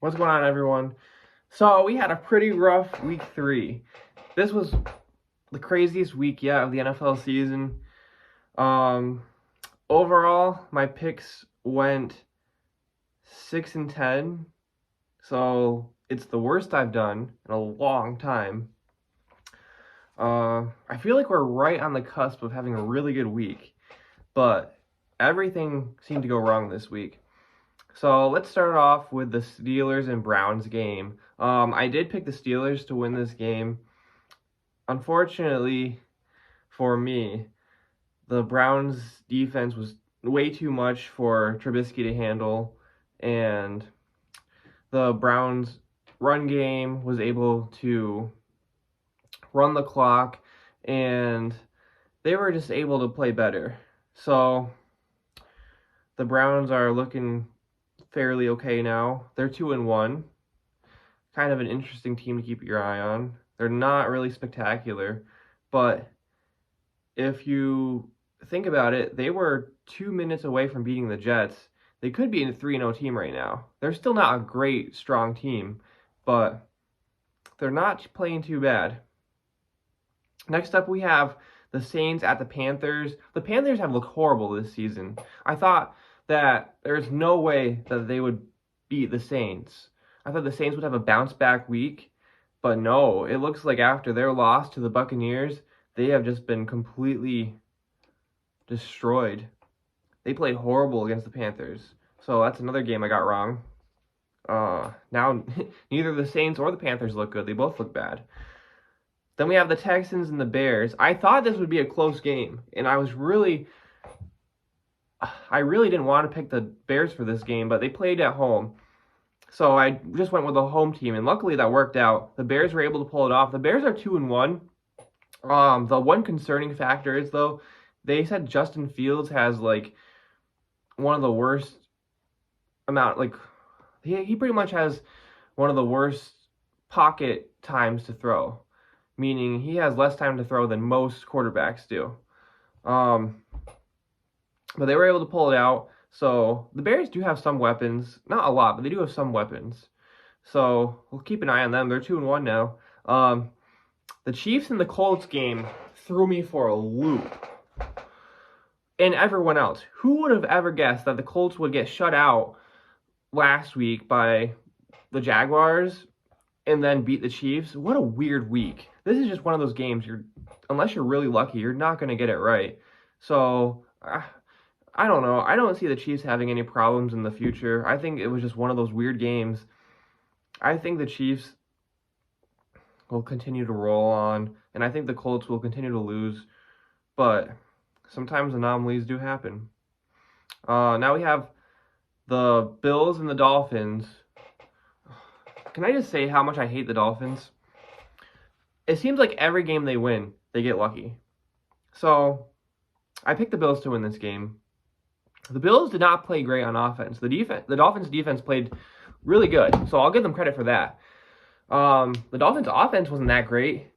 What's going on, everyone? So we had a pretty rough week 3. This was the craziest week yet of the NFL season. Um, Overall, my picks went 6-10, so it's the worst I've done in a long time. I feel like we're right on the cusp of having a really good week, but everything seemed to go wrong this week. So let's start off with the Steelers and Browns game. I did pick the Steelers to win this game. Unfortunately for me, the Browns defense was way too much for Trubisky to handle, and the Browns run game was able to run the clock, and they were just able to play better. So the Browns are looking fairly okay now. They're 2-1. Kind of an interesting team to keep your eye on. They're not really spectacular, but if you think about it, they were 2 minutes away from beating the Jets. They could be a 3-0 team right now. They're still not a great, strong team, but they're not playing too bad. Next up, we have the Saints at the Panthers. The Panthers have looked horrible this season. I thought that there's no way that they would beat the Saints. I thought the Saints would have a bounce back week, but no, it looks like after their loss to the Buccaneers, they have just been completely destroyed. They played horrible against the Panthers, so that's another game I got wrong. Now, neither the Saints or the Panthers look good. They both look bad. Then we have the Texans and the Bears. I thought this would be a close game, and I really didn't want to pick the Bears for this game, but they played at home. So I just went with the home team, and luckily that worked out. The Bears were able to pull it off. The Bears are 2-1. The one concerning factor is, though, they said Justin Fields has, one of the worst he pretty much has one of the worst pocket times to throw, meaning he has less time to throw than most quarterbacks do. But they were able to pull it out. So the Bears do have some weapons. Not a lot, but they do have some weapons. So we'll keep an eye on them. They're 2-1 now. The Chiefs and the Colts game threw me for a loop. And everyone else. Who would have ever guessed that the Colts would get shut out last week by the Jaguars and then beat the Chiefs? What a weird week. This is just one of those games, unless you're really lucky, you're not going to get it right. So I don't know. I don't see the Chiefs having any problems in the future. I think it was just one of those weird games. I think the Chiefs will continue to roll on, and I think the Colts will continue to lose, but sometimes anomalies do happen. Now we have the Bills and the Dolphins. Can I just say how much I hate the Dolphins? It seems like every game they win, they get lucky. So I picked the Bills to win this game. The Bills did not play great on offense. The Dolphins' defense played really good, so I'll give them credit for that. The Dolphins' offense wasn't that great.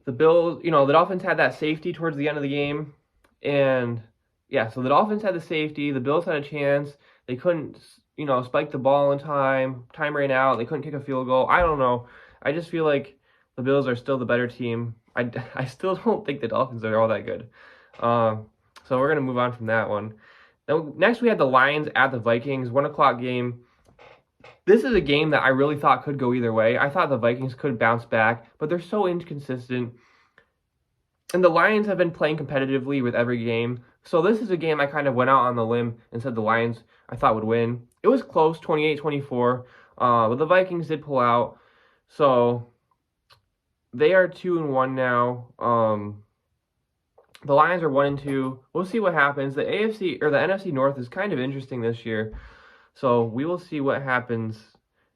The Dolphins had that safety towards the end of the game, and yeah, so the Dolphins had the safety. The Bills had a chance. They couldn't, spike the ball in time. Time ran out. They couldn't kick a field goal. I don't know. I just feel like the Bills are still the better team. I still don't think the Dolphins are all that good. So we're going to move on from that one. Then next we had the Lions at the Vikings, 1 o'clock game. This is a game that I really thought could go either way. I thought the Vikings could bounce back, but they're so inconsistent. And the Lions have been playing competitively with every game. So this is a game I kind of went out on the limb and said the Lions I thought would win. It was close, 28-24, but the Vikings did pull out. So they are 2-1 now. The Lions are 1-2. We'll see what happens. The NFC North is kind of interesting this year. So we will see what happens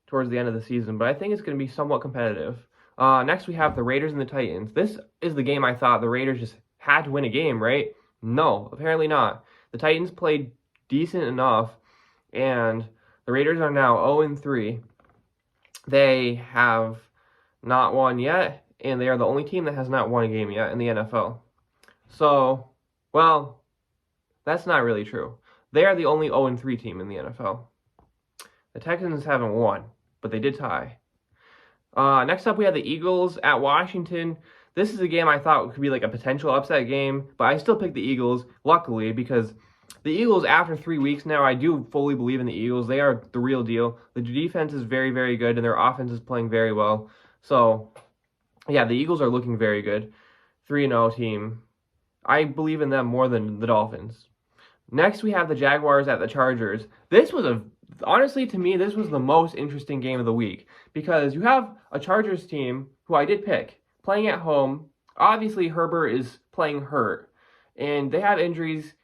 towards the end of the season. But I think it's going to be somewhat competitive. Next we have the Raiders and the Titans. This is the game I thought the Raiders just had to win a game, right? No, apparently not. The Titans played decent enough, and the Raiders are now 0-3. They have not won yet, and they are the only team that has not won a game yet in the NFL. So, well, that's not really true. They are the only 0-3 team in the NFL. The Texans haven't won, but they did tie. Next up, we have the Eagles at Washington. This is a game I thought could be like a potential upset game, but I still picked the Eagles, luckily, because the Eagles, after 3 weeks now, I do fully believe in the Eagles. They are the real deal. The defense is very, very good, and their offense is playing very well. So, yeah, the Eagles are looking very good. 3-0 team. I believe in them more than the Dolphins. Next, we have the Jaguars at the Chargers. Honestly, to me, this was the most interesting game of the week because you have a Chargers team, who I did pick, playing at home. Obviously, Herbert is playing hurt, and they have injuries,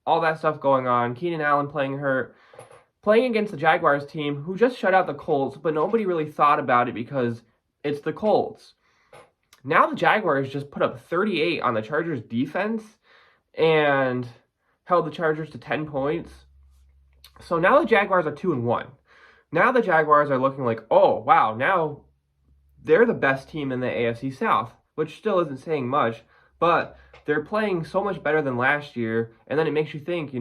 all that stuff going on. Keenan Allen playing hurt. Playing against the Jaguars team, who just shut out the Colts, but nobody really thought about it because it's the Colts. Now the Jaguars just put up 38 on the Chargers defense and held the Chargers to 10 points. So now the Jaguars are 2-1. Now the Jaguars are looking like, oh, wow, now they're the best team in the AFC South, which still isn't saying much, but they're playing so much better than last year, and then it makes you think,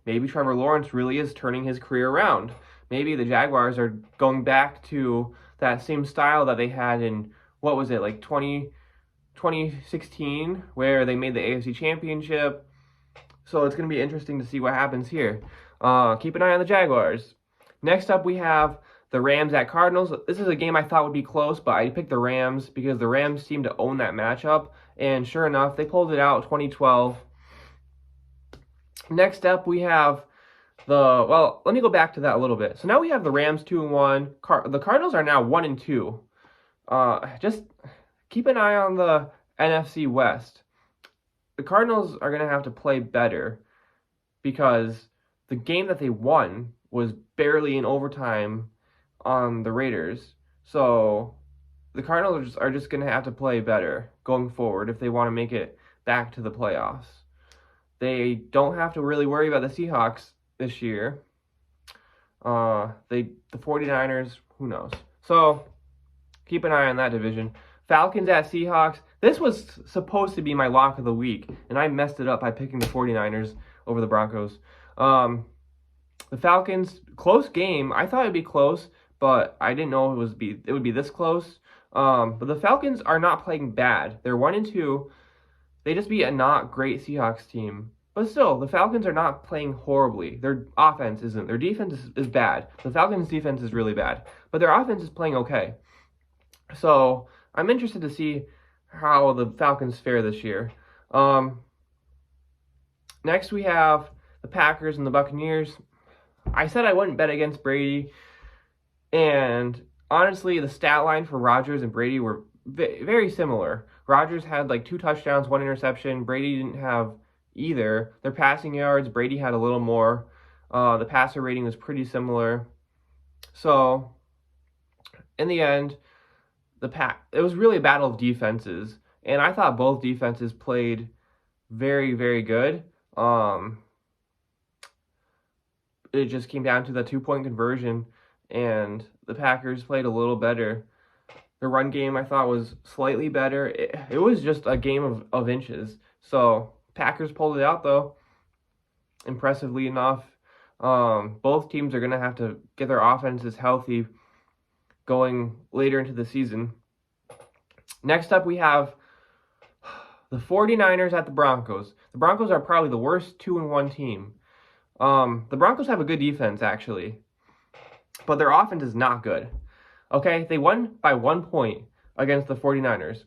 maybe Trevor Lawrence really is turning his career around. Maybe the Jaguars are going back to that same style that they had in, 2016, where they made the AFC Championship. So it's going to be interesting to see what happens here. Keep an eye on the Jaguars. Next up, we have the Rams at Cardinals. This is a game I thought would be close, but I picked the Rams because the Rams seem to own that matchup. And sure enough, they pulled it out 2012. Next up, we have let me go back to that a little bit. So now we have the Rams 2-1. The Cardinals are now 1-2. Just keep an eye on the NFC West. The Cardinals are going to have to play better because the game that they won was barely in overtime on the Raiders. So the Cardinals are just going to have to play better going forward if they want to make it back to the playoffs. They don't have to really worry about the Seahawks this year. The 49ers, who knows? So keep an eye on that division. Falcons at Seahawks. This was supposed to be my lock of the week, and I messed it up by picking the 49ers over the Broncos. The Falcons, close game. I thought it would be close, but I didn't know it would be this close. But the Falcons are not playing bad. They're 1-2. They just beat a not great Seahawks team. But still, the Falcons are not playing horribly. Their offense isn't. Their defense is bad. The Falcons' defense is really bad. But their offense is playing okay. So I'm interested to see how the Falcons fare this year. Next, we have the Packers and the Buccaneers. I said I wouldn't bet against Brady. And honestly, the stat line for Rodgers and Brady were very similar. Rodgers had 2 touchdowns, 1 interception. Brady didn't have either. Their passing yards, Brady had a little more. The passer rating was pretty similar. So, in the end, it was really a battle of defenses. And I thought both defenses played very, very good. It just came down to the 2-point conversion, and the Packers played a little better. The run game, I thought, was slightly better. It was just a game of inches. So, Packers pulled it out, though, impressively enough. Both teams are going to have to get their offenses healthy going later into the season. Next up, we have the 49ers at the Broncos. The Broncos are probably the worst 2-1 team. The Broncos have a good defense, actually, but their offense is not good. Okay, they won by 1 point against the 49ers.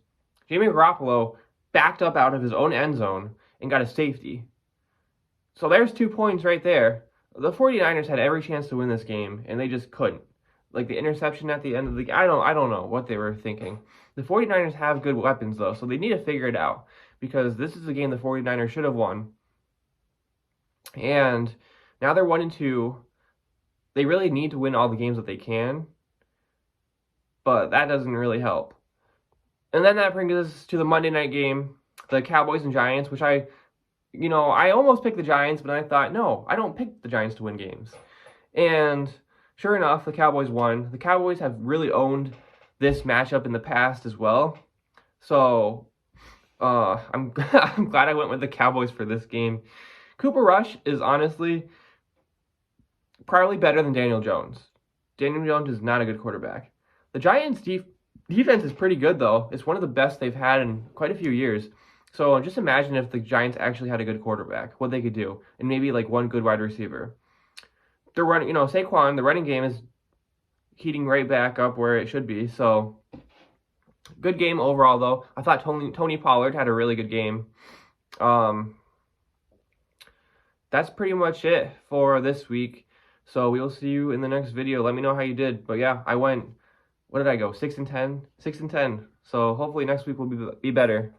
Jimmy Garoppolo backed up out of his own end zone and got a safety. So there's 2 points right there. The 49ers had every chance to win this game, and they just couldn't. The interception at the end of the game, I don't know what they were thinking. The 49ers have good weapons, though, so they need to figure it out, because this is a game the 49ers should have won. And now they're 1-2. They really need to win all the games that they can, but that doesn't really help. And then that brings us to the Monday night game, the Cowboys and Giants, which I almost picked the Giants, but I thought, no, I don't pick the Giants to win games. And sure enough, the Cowboys won. The Cowboys have really owned this matchup in the past as well. So I'm glad I went with the Cowboys for this game. Cooper Rush is honestly probably better than Daniel Jones. Daniel Jones is not a good quarterback. The Giants' defense is pretty good, though. It's one of the best they've had in quite a few years. So just imagine if the Giants actually had a good quarterback, what they could do, and maybe like one good wide receiver. They're running, Saquon, the running game is heating right back up where it should be. So good game overall, though. I thought Tony Pollard had a really good game. That's pretty much it for this week. So we'll see you in the next video. Let me know how you did. But yeah, I went, what did I go? 6-10? 6-10. So hopefully next week will be better.